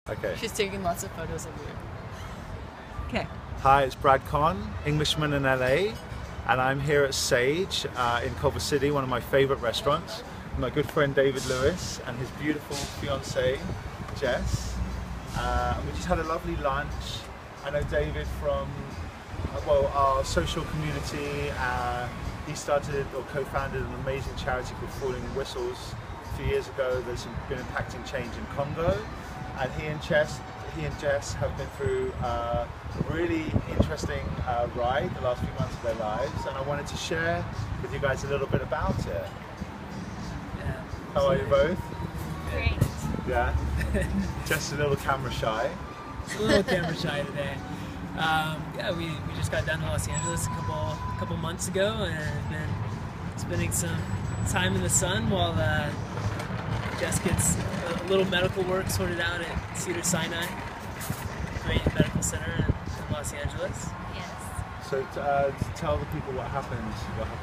Okay. She's taking lots of photos of you. Okay. Hi, it's Brad Kohn, Englishman in LA, and I'm here at Sage in Culver City, one of my favorite restaurants, with my good friend David Lewis and his beautiful fiancée, Jess. And we just had a lovely lunch. I know David from our social community. He started or co-founded an amazing charity called Falling Whistles a few years ago that's been impacting change in Congo. And he and Jess have been through a really interesting ride the last few months of their lives, and I wanted to share with you guys a little bit about it. Yeah. How are you both? Great. Yeah? Jess is a little camera shy. A little camera shy today. Yeah, we just got down to Los Angeles a couple months ago and have been spending some time in the sun while Jess gets a little medical work sorted out at Cedars-Sinai, great medical center in Los Angeles. Yes. So tell the people what happened.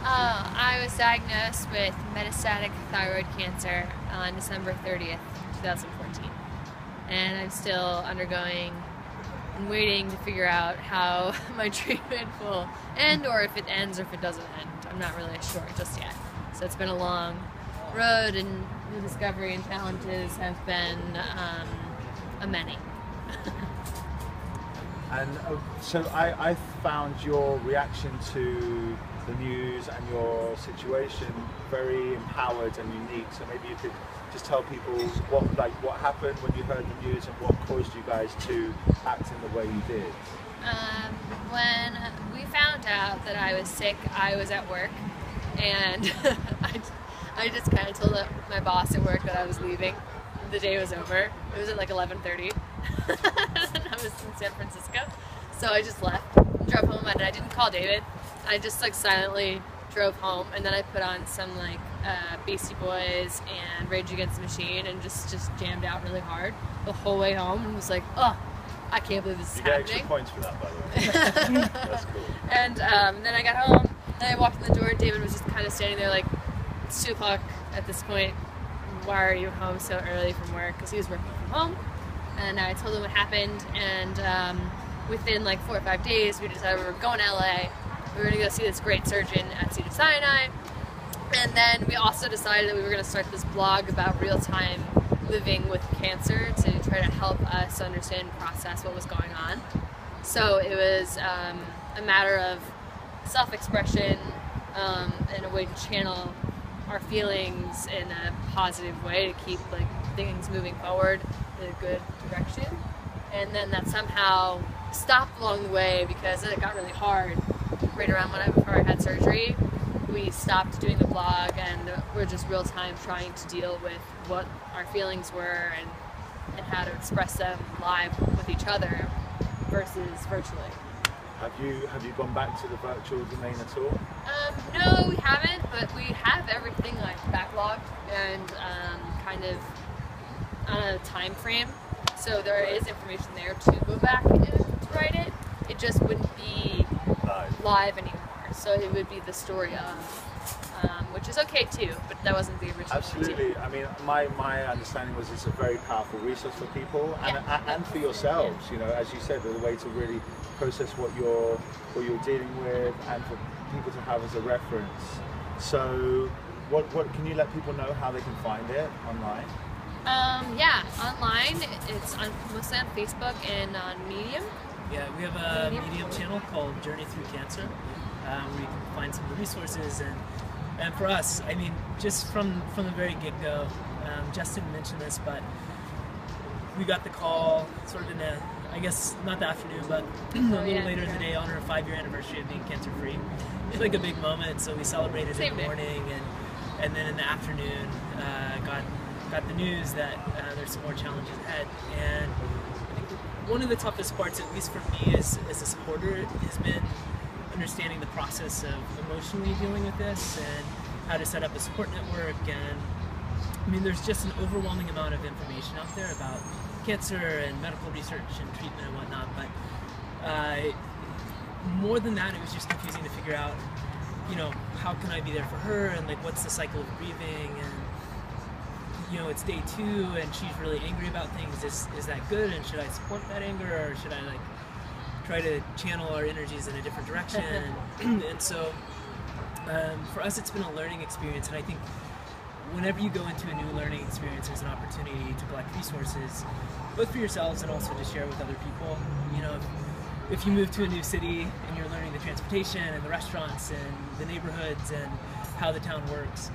I was diagnosed with metastatic thyroid cancer on December 30th, 2014. And I'm still undergoing and waiting to figure out how my treatment will end, or if it ends or if it doesn't end. I'm not really sure just yet. So it's been a long road, and the discovery and challenges have been a many. And so I found your reaction to the news and your situation very empowered and unique. So maybe you could just tell people what happened when you heard the news and what caused you guys to act in the way you did. When we found out that I was sick, I was at work, and I just kind of told my boss at work that I was leaving. The day was over. It was at like 11:30. I was in San Francisco, so I just left, drove home, and I didn't call David. I just like silently drove home, and then I put on some like Beastie Boys and Rage Against the Machine, and just jammed out really hard the whole way home, and was like, oh, I can't believe this is happening. You get extra points for that, by the way. That's cool. And then I got home, and I walked in the door, and David was just kind of standing there like, it's 2 o'clock at this point. Why are you home so early from work? Because he was working from home. And I told him what happened, and within like 4 or 5 days, we decided we were going to LA. We were going to go see this great surgeon at Cedars-Sinai. And then we also decided that we were going to start this blog about real-time living with cancer to try to help us understand and process what was going on. So it was a matter of self-expression and a way to channel our feelings in a positive way to keep like things moving forward in a good direction. And then that somehow stopped along the way because it got really hard right around before I had surgery. We stopped doing the blog, and we're just real time trying to deal with what our feelings were and how to express them live with each other versus virtually. Have you gone back to the virtual domain at all? No, we haven't, but we have everything like backlogged and kind of on a time frame. So there is information there to go back and write it. It just wouldn't be live anymore. So it would be the story of, which is okay too, but that wasn't the original. Absolutely. idea. I mean, my understanding was it's a very powerful resource for people and for yourselves. You know, as you said, a way to really process what you're dealing with, and for people to have as a reference. So, what can you let people know how they can find it online? Yeah, online. It's mostly on Facebook and on Medium. Yeah, we have a Medium channel called Journey Through Cancer, where you can find some of the resources. And for us, I mean, just from the very get-go, Justin mentioned this, but we got the call sort of in I guess not the afternoon, but a little later in the day on our 5-year anniversary of being cancer-free. It's like a big moment, so we celebrated in the morning, and then in the afternoon got the news that there's some more challenges ahead. And I think one of the toughest parts, at least for me as a supporter, has been understanding the process of emotionally dealing with this and how to set up a support network. And I mean, there's just an overwhelming amount of information out there about cancer and medical research and treatment and whatnot, but more than that, it was just confusing to figure out, you know, how can I be there for her, and like what's the cycle of grieving, and you know, it's day 2 and she's really angry about things. Is that good? And should I support that anger, or should I like try to channel our energies in a different direction? And so for us, it's been a learning experience, and I think whenever you go into a new learning experience, there's an opportunity to collect resources, both for yourselves and also to share with other people. You know, if you move to a new city and you're learning the transportation and the restaurants and the neighborhoods and how the town works,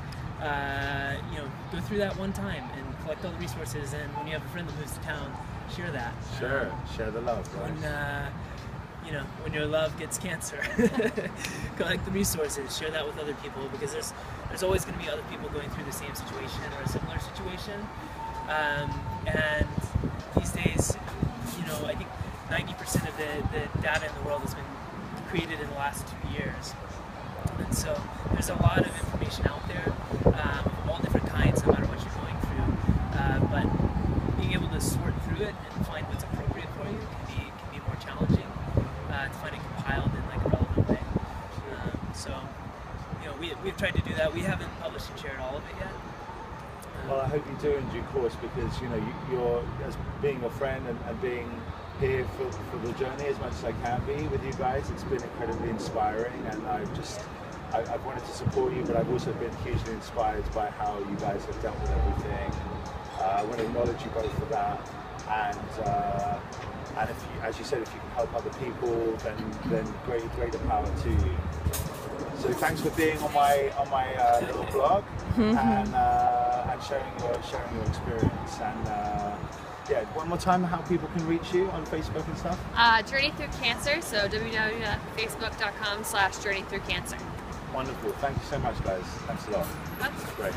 you know, go through that one time and collect all the resources. And when you have a friend that moves to town, share that. Sure, share the love, right? When, you know, when your love gets cancer, collect the resources, share that with other people, because there's always going to be other people going through the same situation or a similar situation. And these days, you know, I think 90% of the data in the world has been created in the last 2 years. And so there's a lot of information out there, of all different kinds, no matter what you're going through. But being able to sort through it and find what's appropriate for you can be more challenging, to find it compiled in like a relevant way. So, you know, we've tried to do that. We haven't published and shared all of it yet. Well, I hope you do in due course, because you know you're, as being a friend and being here for the journey as much as I can be with you guys. It's been incredibly inspiring, and I've wanted to support you, but I've also been hugely inspired by how you guys have dealt with everything. I want to acknowledge you both for that, and if you, as you said, if you can help other people, then greater power to you. So thanks for being on my little blog and sharing your experience. And yeah, one more time, how people can reach you on Facebook and stuff? Journey Through Cancer, so www.facebook.com/journeythroughcancer. Wonderful. Thank you so much, guys. Thanks a lot. Great.